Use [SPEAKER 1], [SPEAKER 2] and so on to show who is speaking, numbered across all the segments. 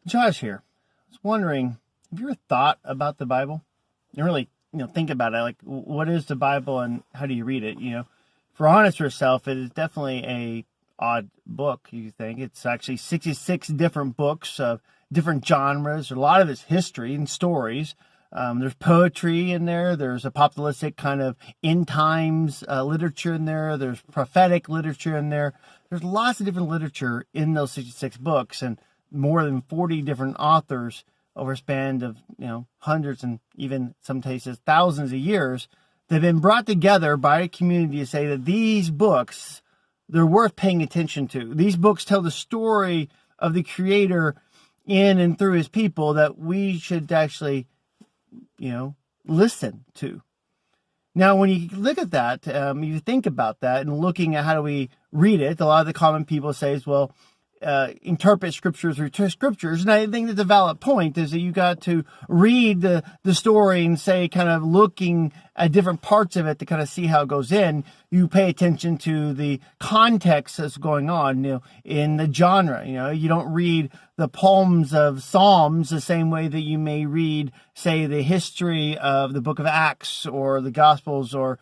[SPEAKER 1] Josh here. I was wondering, have you ever thought about the Bible? And really, think about it. Like, what is the Bible and how do you read it? For honest yourself, it is definitely a odd book, you think. It's actually 66 different books of different genres. A lot of it's history and stories. There's poetry in there. There's apocalyptic kind of end times literature in there. There's prophetic literature in there. There's lots of different literature in those 66 books and more than 40 different authors over a span of, hundreds and even some cases thousands of years. They've been brought together by a community to say that these books, they're worth paying attention to. These books tell the story of the Creator in and through his people that we should actually listen to. Now, when you look at that, you think about that and looking at how do we read it, a lot of the common people say, well, interpret scriptures through scriptures. And I think that's a valid point, is that you got to read the story and say, kind of looking at different parts of it to kind of see how it goes in. You pay attention to the context that's going on, in the genre. You don't read the poems of Psalms the same way that you may read, say, the history of the book of Acts or the Gospels or,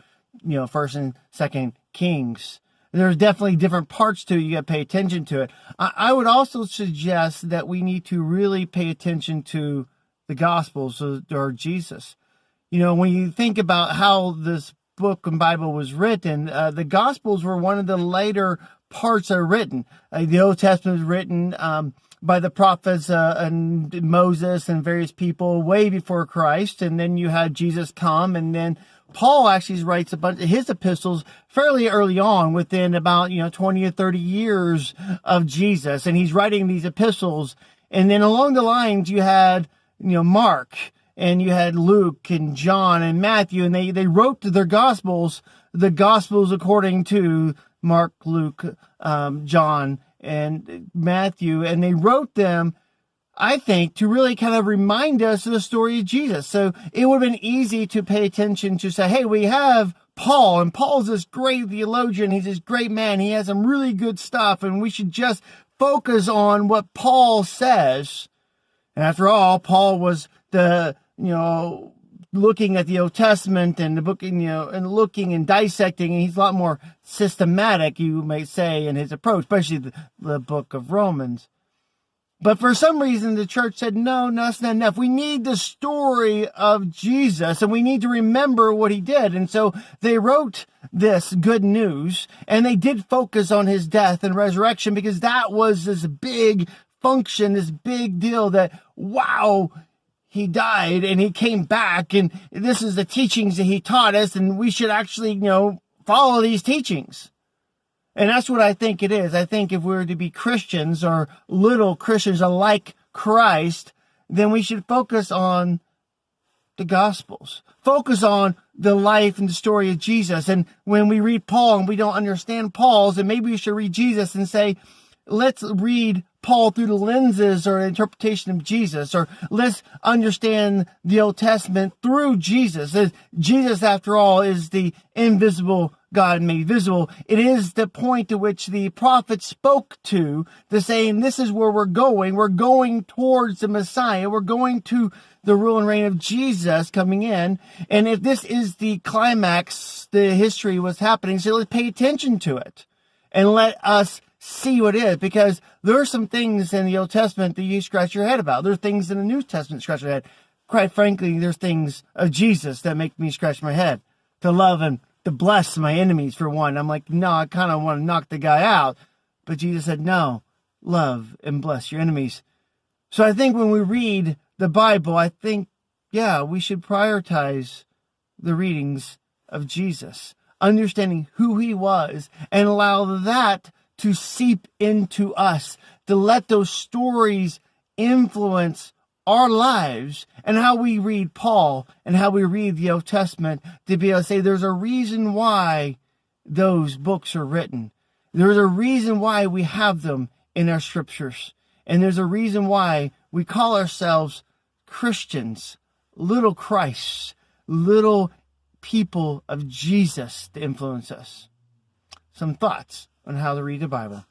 [SPEAKER 1] First and Second Kings. There's definitely different parts to it. You got to pay attention to it. I would also suggest that we need to really pay attention to the Gospels or Jesus. When you think about how this book and Bible was written, the Gospels were one of the later parts that are written. The Old Testament was written by the prophets and Moses and various people way before Christ. And then you had Jesus come, and then Paul actually writes a bunch of his epistles fairly early on, within about 20 or 30 years of Jesus, and he's writing these epistles. And then along the lines, you had Mark, and you had Luke and John and Matthew, and they wrote their gospels, the gospels according to Mark, Luke, John, and Matthew, and they wrote them, I think, to really kind of remind us of the story of Jesus. So it would have been easy to pay attention to say, hey, we have Paul, and Paul's this great theologian. He's this great man. He has some really good stuff, and we should just focus on what Paul says. And after all, Paul was looking at the Old Testament and the book, and looking and dissecting, and he's a lot more systematic, you may say, in his approach, especially the book of Romans. But for some reason, the church said, no, that's not enough. We need the story of Jesus, and we need to remember what he did. And so they wrote this good news, and they did focus on his death and resurrection, because that was this big function, this big deal that, wow, he died and he came back, and this is the teachings that he taught us, and we should actually, follow these teachings. And that's what I think it is. I think if we were to be Christians, or little Christians like Christ, then we should focus on the Gospels. Focus on the life and the story of Jesus. And when we read Paul and we don't understand Paul's, then maybe we should read Jesus and say, let's read Paul through the lenses or interpretation of Jesus, or let's understand the Old Testament through Jesus. Jesus, after all, is the invisible God made visible. It is the point to which the prophet spoke to saying, this is where we're going. We're going towards the Messiah. We're going to the rule and reign of Jesus coming in. And if this is the climax, the history was happening, so let's pay attention to it and let us see what it is, because there are some things in the Old Testament that you scratch your head about. There are things in the New Testament scratch your head. Quite frankly, there's things of Jesus that make me scratch my head. To love and to bless my enemies, for one. I'm like, no, I kind of want to knock the guy out. But Jesus said, no, love and bless your enemies. So I think when we read the Bible, I think, we should prioritize the readings of Jesus, understanding who he was, and allow that to seep into us, to let those stories influence our lives and how we read Paul and how we read the Old Testament, to be able to say there's a reason why those books are written. There's a reason why we have them in our scriptures. And there's a reason why we call ourselves Christians, little Christs, little people of Jesus to influence us. Some thoughts on how to read the Bible.